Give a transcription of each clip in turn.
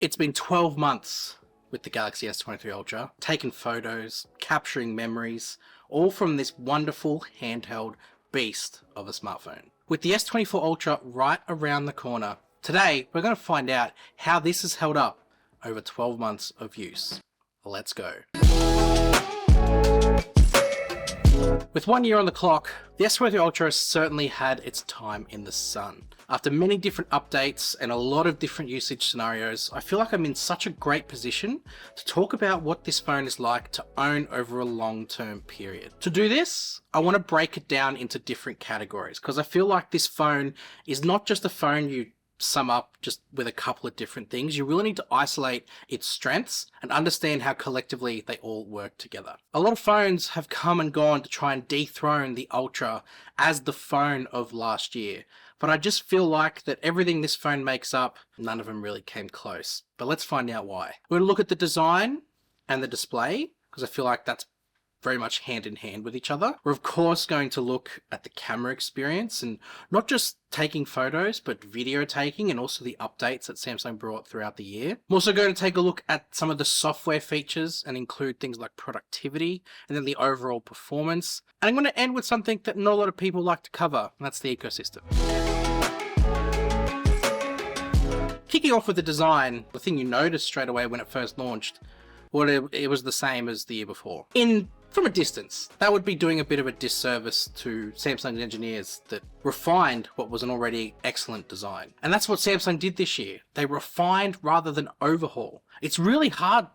It's been 12 months with the Galaxy S23 Ultra, taking photos, capturing memories, all from this wonderful handheld beast of a smartphone. With the S24 Ultra right around the corner, today we're going to find out how this has held up over 12 months of use. Let's go. With 1 year on the clock, the S23 Ultra has certainly had its time in the sun. After many different updates and a lot of different usage scenarios, I feel like I'm in such a great position to talk about what this phone is like to own over a long-term period. To do this, I want to break it down into different categories because I feel like this phone is not just a phone you sum up just with a couple of different things. You really need to isolate its strengths and understand how collectively they all work together. A lot of phones have come and gone to try and dethrone the Ultra as the phone of last year, but I just feel like that everything this phone makes up, none of them really came close. But let's find out why. We're going to look at the design and the display because I feel like that's very much hand in hand with each other. We're of course going to look at the camera experience and not just taking photos, but video taking and also the updates that Samsung brought throughout the year. I'm also going to take a look at some of the software features and include things like productivity and then the overall performance. And I'm going to end with something that not a lot of people like to cover, and that's the ecosystem. Kicking off with the design, the thing you noticed straight away when it first launched, well, it was the same as the year before. From a distance, that would be doing a bit of a disservice to Samsung's engineers that refined what was an already excellent design. And that's what Samsung did this year. They refined rather than overhaul. It's really hard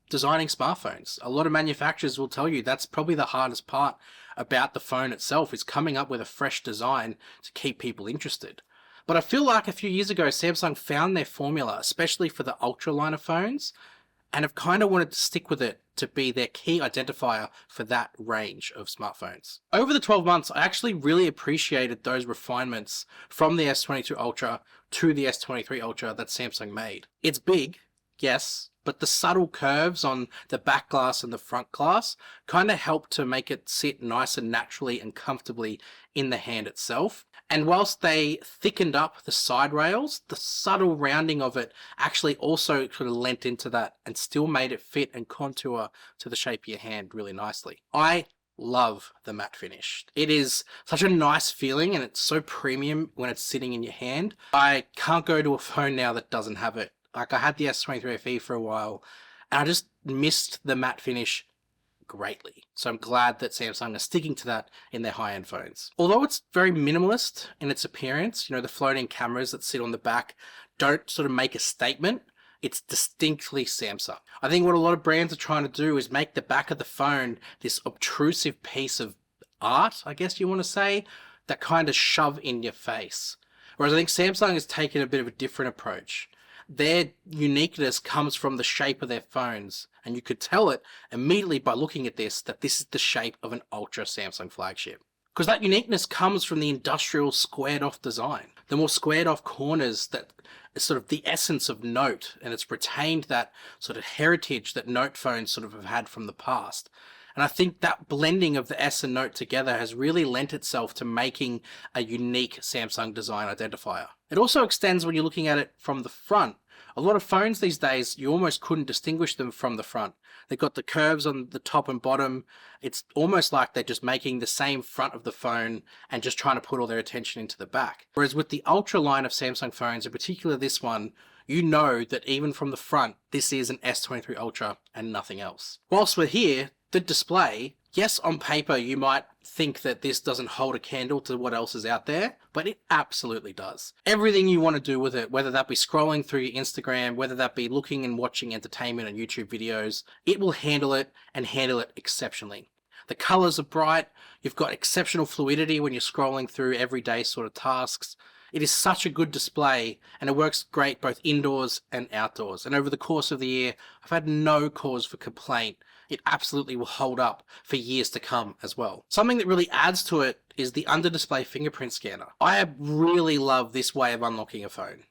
designing smartphones. A lot of manufacturers will tell you that's probably the hardest part about the phone itself, is coming up with a fresh design to keep people interested. But I feel like a few years ago, Samsung found their formula, especially for the Ultra line of phones, and have kind of wanted to stick with it to be their key identifier for that range of smartphones. Over the 12 months, I actually really appreciated those refinements from the S22 Ultra to the S23 Ultra that Samsung made. It's big, yes, but the subtle curves on the back glass and the front glass kind of help to make it sit nice and naturally and comfortably in the hand itself. And whilst they thickened up the side rails, the subtle rounding of it actually also sort of lent into that and still made it fit and contour to the shape of your hand really nicely. I love the matte finish. It is such a nice feeling and it's so premium when it's sitting in your hand. I can't go to a phone now that doesn't have it. Like, I had the S23 FE for a while and I just missed the matte finish greatly. So I'm glad that Samsung are sticking to that in their high-end phones. Although it's very minimalist in its appearance, the floating cameras that sit on the back don't sort of make a statement. It's distinctly Samsung. I think what a lot of brands are trying to do is make the back of the phone this obtrusive piece of art, I guess you want to say, that kind of shove in your face. Whereas I think Samsung has taken a bit of a different approach. Their uniqueness comes from the shape of their phones, and you could tell it immediately by looking at this that this is the shape of an Ultra Samsung flagship. Because that uniqueness comes from the industrial squared off design, the more squared off corners that is sort of the essence of Note, and it's retained that sort of heritage that Note phones sort of have had from the past. And I think that blending of the S and Note together has really lent itself to making a unique Samsung design identifier. It also extends when you're looking at it from the front. A lot of phones these days, you almost couldn't distinguish them from the front. They've got the curves on the top and bottom. It's almost like they're just making the same front of the phone and just trying to put all their attention into the back. Whereas with the Ultra line of Samsung phones, in particular this one, you know that even from the front, this is an S23 Ultra and nothing else. Whilst we're here, the display, yes, on paper you might think that this doesn't hold a candle to what else is out there, but it absolutely does. Everything you want to do with it, whether that be scrolling through your Instagram, whether that be looking and watching entertainment and YouTube videos, it will handle it and handle it exceptionally. The colors are bright, you've got exceptional fluidity when you're scrolling through everyday sort of tasks. It is such a good display and it works great both indoors and outdoors. And over the course of the year, I've had no cause for complaint. It absolutely will hold up for years to come as well. Something that really adds to it is the under-display fingerprint scanner. I really love this way of unlocking a phone.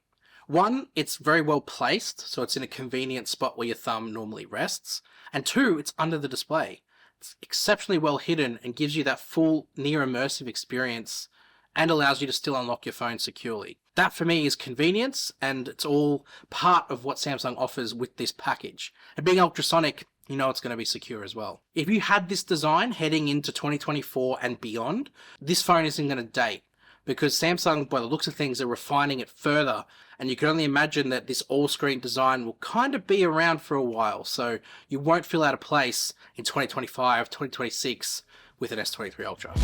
One, it's very well placed, so it's in a convenient spot where your thumb normally rests. And two, it's under the display. It's exceptionally well hidden and gives you that full near immersive experience and allows you to still unlock your phone securely. That for me is convenience, and it's all part of what Samsung offers with this package. And being ultrasonic, you know it's going to be secure as well. If you had this design heading into 2024 and beyond, this phone isn't going to date, because Samsung, by the looks of things, are refining it further, and you can only imagine that this all-screen design will kind of be around for a while, so you won't feel out of place in 2025, 2026 with an S23 Ultra.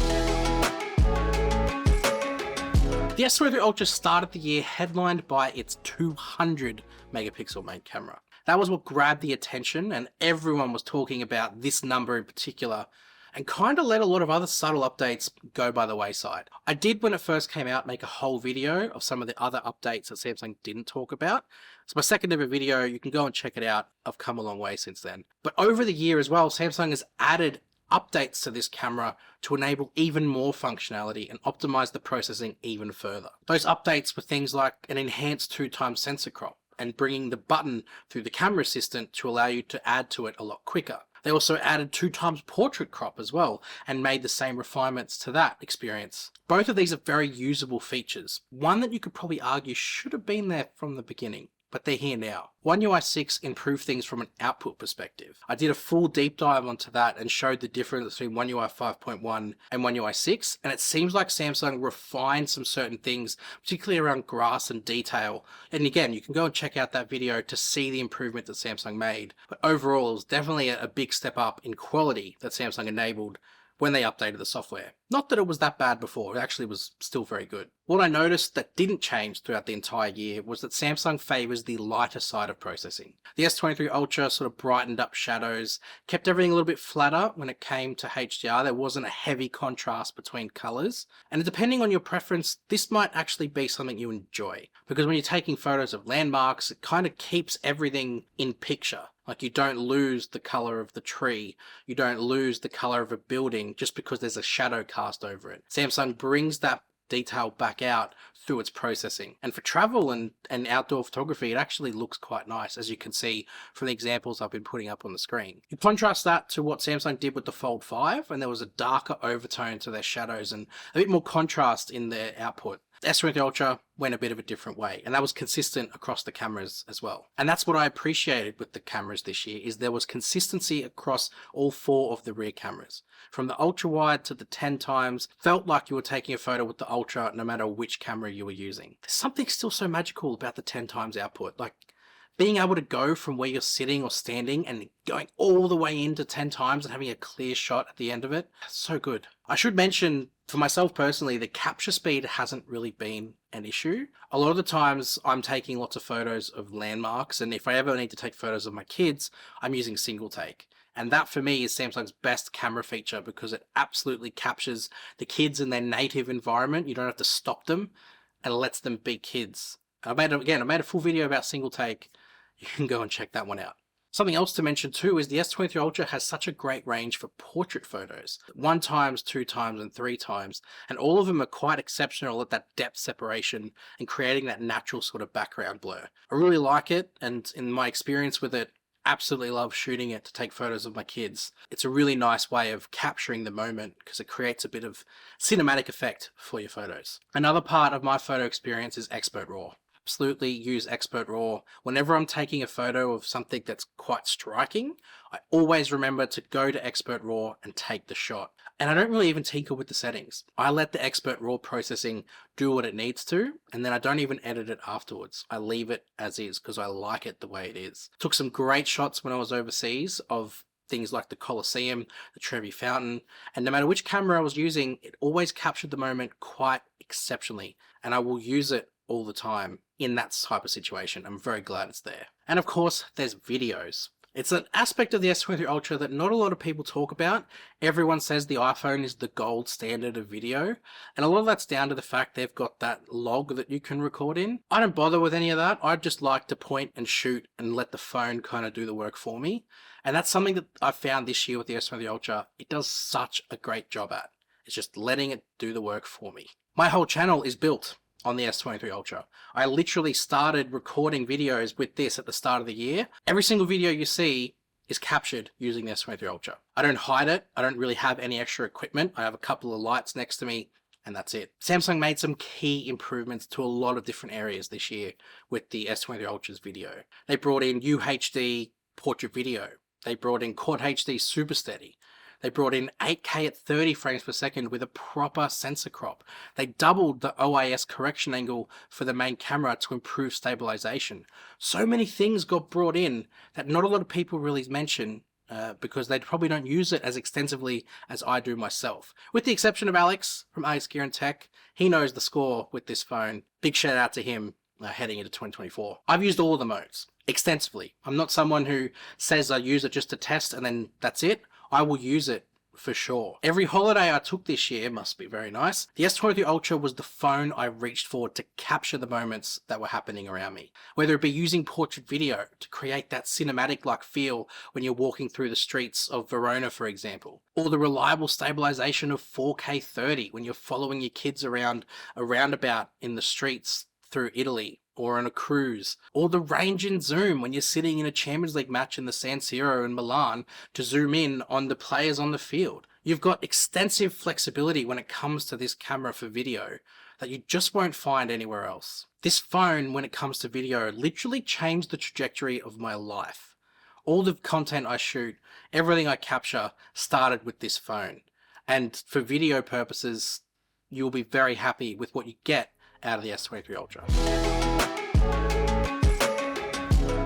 The S23 Ultra started the year headlined by its 200 megapixel main camera. That was what grabbed the attention, and everyone was talking about this number in particular, and kind of let a lot of other subtle updates go by the wayside. I did, when it first came out, make a whole video of some of the other updates that Samsung didn't talk about. It's my second ever video, you can go and check it out. I've come a long way since then. But over the year as well, Samsung has added updates to this camera to enable even more functionality and optimize the processing even further. Those updates were things like an enhanced 2x sensor crop and bringing the button through the camera assistant to allow you to add to it a lot quicker. They also added 2x portrait crop as well and made the same refinements to that experience. Both of these are very usable features. One that you could probably argue should have been there from the beginning, but they're here now. oneui 6 improved things from an output perspective. I did a full deep dive onto that and showed the difference between oneui 5.1 and oneui 6, and it seems like Samsung refined some certain things, particularly around grass and detail. And again, you can go and check out that video to see the improvement that Samsung made. But overall, it was definitely a big step up in quality that Samsung enabled when they updated the software. Not that it was that bad before, it actually was still very good. What I noticed that didn't change throughout the entire year was that Samsung favors the lighter side of processing. The S23 Ultra sort of brightened up shadows, kept everything a little bit flatter when it came to HDR. There wasn't a heavy contrast between colors. And depending on your preference, this might actually be something you enjoy, because when you're taking photos of landmarks, it kind of keeps everything in picture. Like, you don't lose the color of the tree, you don't lose the color of a building just because there's a shadow cast over it. Samsung brings that detail back out through its processing. And for travel and outdoor photography, it actually looks quite nice, as you can see from the examples I've been putting up on the screen. You contrast that to what Samsung did with the Fold 5, and there was a darker overtone to their shadows and a bit more contrast in their output. The S23 Ultra went a bit of a different way, and that was consistent across the cameras as well. And that's what I appreciated with the cameras this year, is there was consistency across all 4 of the rear cameras. From the ultra wide to the 10 times, felt like you were taking a photo with the Ultra no matter which camera you were using. There's something still so magical about the 10 times output, like being able to go from where you're sitting or standing and going all the way into 10 times and having a clear shot at the end of it. So good. I should mention, for myself personally, the capture speed hasn't really been an issue. A lot of the times I'm taking lots of photos of landmarks, and if I ever need to take photos of my kids, I'm using single take. And that for me is Samsung's best camera feature, because it absolutely captures the kids in their native environment. You don't have to stop them, and it lets them be kids. I made a full video about single take. You can go and check that one out. Something else to mention too is the S23 Ultra has such a great range for portrait photos. 1 times, 2 times, and 3 times. And all of them are quite exceptional at that depth separation and creating that natural sort of background blur. I really like it, and in my experience with it, absolutely love shooting it to take photos of my kids. It's a really nice way of capturing the moment because it creates a bit of cinematic effect for your photos. Another part of my photo experience is Expert RAW. Absolutely use Expert RAW. Whenever I'm taking a photo of something that's quite striking, I always remember to go to Expert RAW and take the shot. And I don't really even tinker with the settings. I let the Expert RAW processing do what it needs to, and then I don't even edit it afterwards. I leave it as is because I like it the way it is. Took some great shots when I was overseas of things like the Colosseum, the Trevi Fountain, and no matter which camera I was using, it always captured the moment quite exceptionally, and I will use it all the time in that type of situation. I'm very glad it's there. And of course, there's videos. It's an aspect of the S23 Ultra that not a lot of people talk about. Everyone says the iPhone is the gold standard of video, and a lot of that's down to the fact they've got that log that you can record in. I don't bother with any of that. I just like to point and shoot and let the phone kind of do the work for me. And that's something that I found this year with the S23 Ultra. It does such a great job at. It's just letting it do the work for me. My whole channel is built on the S23 Ultra. I literally started recording videos with this at the start of the year. Every single video you see is captured using the S23 Ultra. I don't hide it. I don't really have any extra equipment. I have a couple of lights next to me and that's it. Samsung made some key improvements to a lot of different areas this year with the S23 Ultra's video. They brought in UHD portrait video. They brought in Quad HD Super Steady. They brought in 8K at 30 frames per second with a proper sensor crop. They doubled the OIS correction angle for the main camera to improve stabilization. So many things got brought in that not a lot of people really mention, because they probably don't use it as extensively as I do myself. With the exception of Alex from Alex Gear and Tech, he knows the score with this phone. Big shout out to him heading into 2024. I've used all of the modes extensively. I'm not someone who says I use it just to test and then that's it. I will use it for sure. Every holiday I took this year must be very nice. The S23 Ultra was the phone I reached for to capture the moments that were happening around me. Whether it be using portrait video to create that cinematic-like feel when you're walking through the streets of Verona, for example, or the reliable stabilization of 4K 30 when you're following your kids around a roundabout in the streets through Italy, or on a cruise, or the range in zoom when you're sitting in a Champions League match in the San Siro in Milan to zoom in on the players on the field. You've got extensive flexibility when it comes to this camera for video that you just won't find anywhere else. This phone, when it comes to video, literally changed the trajectory of my life. All the content I shoot, everything I capture started with this phone. And for video purposes, you'll be very happy with what you get out of the S23 Ultra.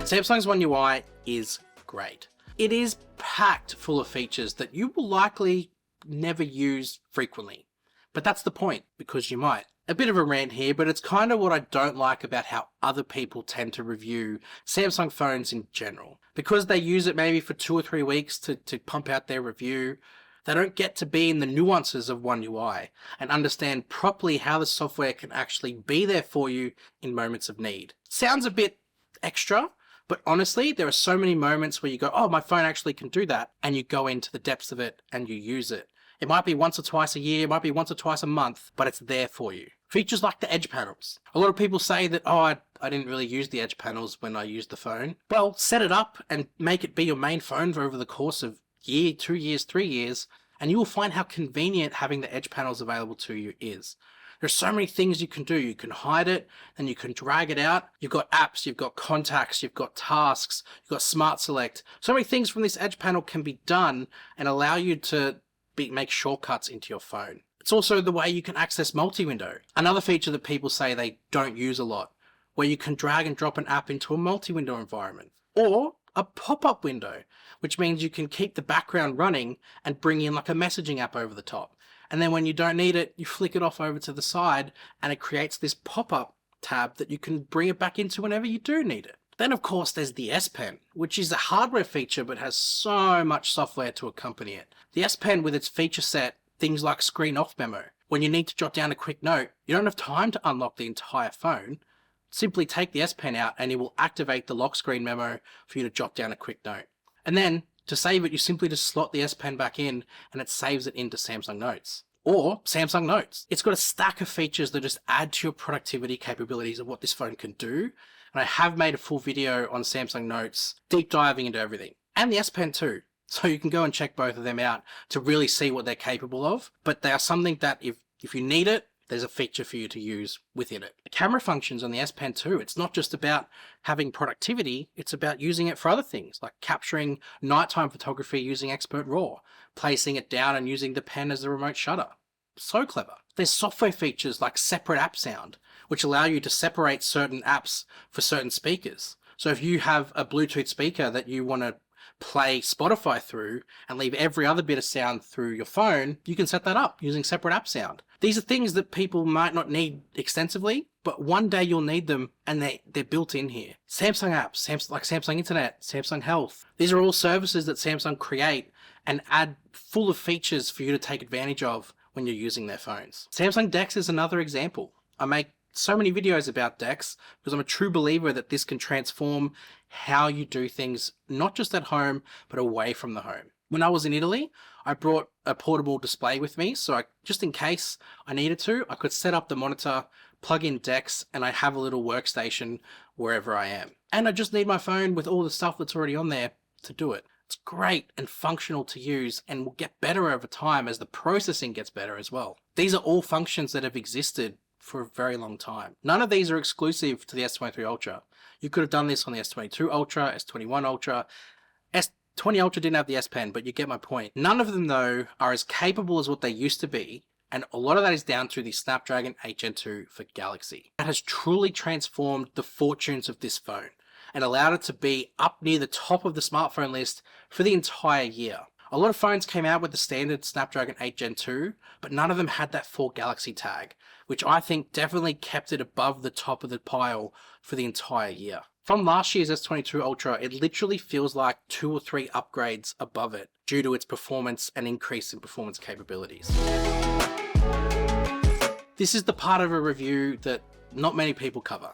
Samsung's One UI is great. It is packed full of features that you will likely never use frequently. But that's the point, because you might. A bit of a rant here, but it's kind of what I don't like about how other people tend to review Samsung phones in general. Because they use it maybe for 2 or 3 weeks to pump out their review, they don't get to be in the nuances of One UI and understand properly how the software can actually be there for you in moments of need. Sounds a bit extra, but honestly, there are so many moments where you go, oh, my phone actually can do that, and you go into the depths of it and you use it. It might be once or twice a year, it might be once or twice a month, but it's there for you. Features like the edge panels. A lot of people say that, oh, I didn't really use the edge panels when I used the phone. Well, set it up and make it be your main phone for over the course of year, 2 years, 3 years, and you will find how convenient having the edge panels available to you is. There's so many things you can do. You can hide it, then you can drag it out. You've got apps, you've got contacts, you've got tasks, you've got Smart Select. So many things from this edge panel can be done and allow you to make shortcuts into your phone. It's also the way you can access multi-window. Another feature that people say they don't use a lot, where you can drag and drop an app into a multi-window environment. Or a pop-up window, which means you can keep the background running and bring in like a messaging app over the top. And then when you don't need it, you flick it off over to the side and it creates this pop-up tab that you can bring it back into whenever you do need it. Then of course there's the S Pen, which is a hardware feature but has so much software to accompany it. The S Pen with its feature set, things like screen off memo. When you need to jot down a quick note, you don't have time to unlock the entire phone. Simply take the S Pen out and it will activate the lock screen memo for you to jot down a quick note. And then to save it, you simply just slot the S Pen back in and it saves it into Samsung Notes. Or Samsung Notes. It's got a stack of features that just add to your productivity capabilities of what this phone can do. And I have made a full video on Samsung Notes, deep diving into everything. And the S Pen too. So you can go and check both of them out to really see what they're capable of. But they are something that if you need it, there's a feature for you to use within it. The camera functions on the S Pen too. It's not just about having productivity, it's about using it for other things, like capturing nighttime photography using Expert RAW, placing it down and using the pen as the remote shutter. So clever. There's software features like separate app sound, which allow you to separate certain apps for certain speakers. So if you have a Bluetooth speaker that you want to play Spotify through and leave every other bit of sound through your phone, you can set that up using separate app sound. These are things that people might not need extensively, but one day you'll need them and they're built in here. Samsung apps, like Samsung Internet, Samsung Health. These are all services that Samsung create and add full of features for you to take advantage of when you're using their phones. Samsung DeX is another example. I make so many videos about DeX because I'm a true believer that this can transform how you do things, not just at home, but away from the home. When I was in Italy, I brought a portable display with me, so just in case I needed to, I could set up the monitor, plug in DeX, and I have a little workstation wherever I am. And I just need my phone with all the stuff that's already on there to do it. It's great and functional to use and will get better over time as the processing gets better as well. These are all functions that have existed for a very long time. None of these are exclusive to the S23 Ultra. You could have done this on the S22 Ultra, S21 Ultra. S20 Ultra didn't have the S Pen, but you get my point. None of them, though, are as capable as what they used to be, and a lot of that is down to the Snapdragon 8 Gen 2 for Galaxy. That has truly transformed the fortunes of this phone and allowed it to be up near the top of the smartphone list for the entire year. A lot of phones came out with the standard Snapdragon 8 Gen 2, but none of them had that full Galaxy tag, which I think definitely kept it above the top of the pile for the entire year. From last year's S22 Ultra, it literally feels like 2 or 3 upgrades above it due to its performance and increase in performance capabilities. This is the part of a review that not many people cover,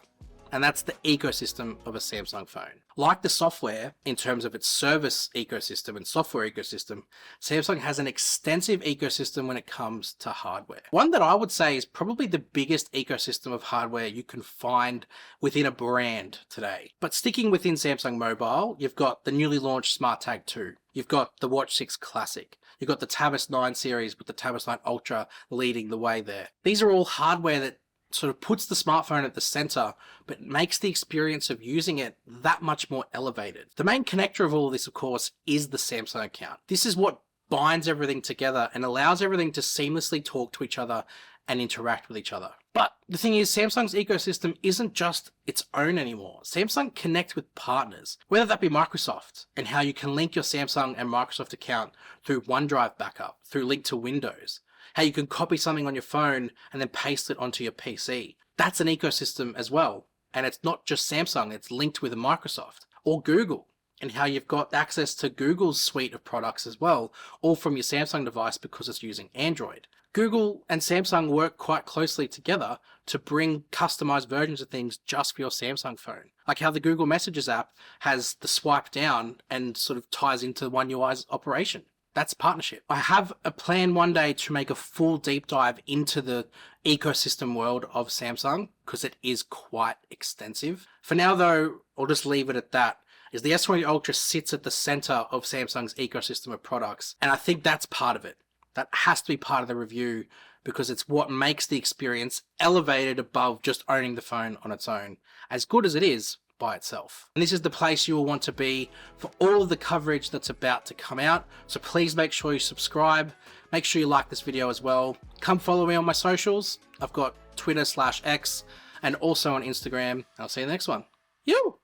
and that's the ecosystem of a Samsung phone. Like the software, in terms of its service ecosystem and software ecosystem, Samsung has an extensive ecosystem when it comes to hardware. One that I would say is probably the biggest ecosystem of hardware you can find within a brand today. But sticking within Samsung Mobile, you've got the newly launched SmartTag 2. You've got the Watch 6 Classic. You've got the Tab S9 series with the Tab S9 Ultra leading the way there. These are all hardware that sort of puts the smartphone at the center, but makes the experience of using it that much more elevated. The main connector of all of this, of course, is the Samsung account. This is what binds everything together and allows everything to seamlessly talk to each other and interact with each other. But the thing is, Samsung's ecosystem isn't just its own anymore. Samsung connects with partners, whether that be Microsoft, and how you can link your Samsung and Microsoft account through OneDrive backup, through Link to Windows, how you can copy something on your phone and then paste it onto your PC. That's an ecosystem as well. And it's not just Samsung, it's linked with Microsoft or Google, and how you've got access to Google's suite of products as well, all from your Samsung device because it's using Android. Google and Samsung work quite closely together to bring customized versions of things just for your Samsung phone. Like how the Google Messages app has the swipe down and sort of ties into oneui's operation. That's partnership. I have a plan one day to make a full deep dive into the ecosystem world of Samsung because it is quite extensive. For now though, I'll just leave it at that. Is the S20 Ultra sits at the center of Samsung's ecosystem of products, and I think that's part of it. That has to be part of the review because it's what makes the experience elevated above just owning the phone on its own, as good as it is by itself. And this is the place you will want to be for all of the coverage that's about to come out. So please make sure you subscribe. Make sure you like this video as well. Come follow me on my socials. I've got Twitter/X and also on Instagram. I'll see you in the next one. Yo!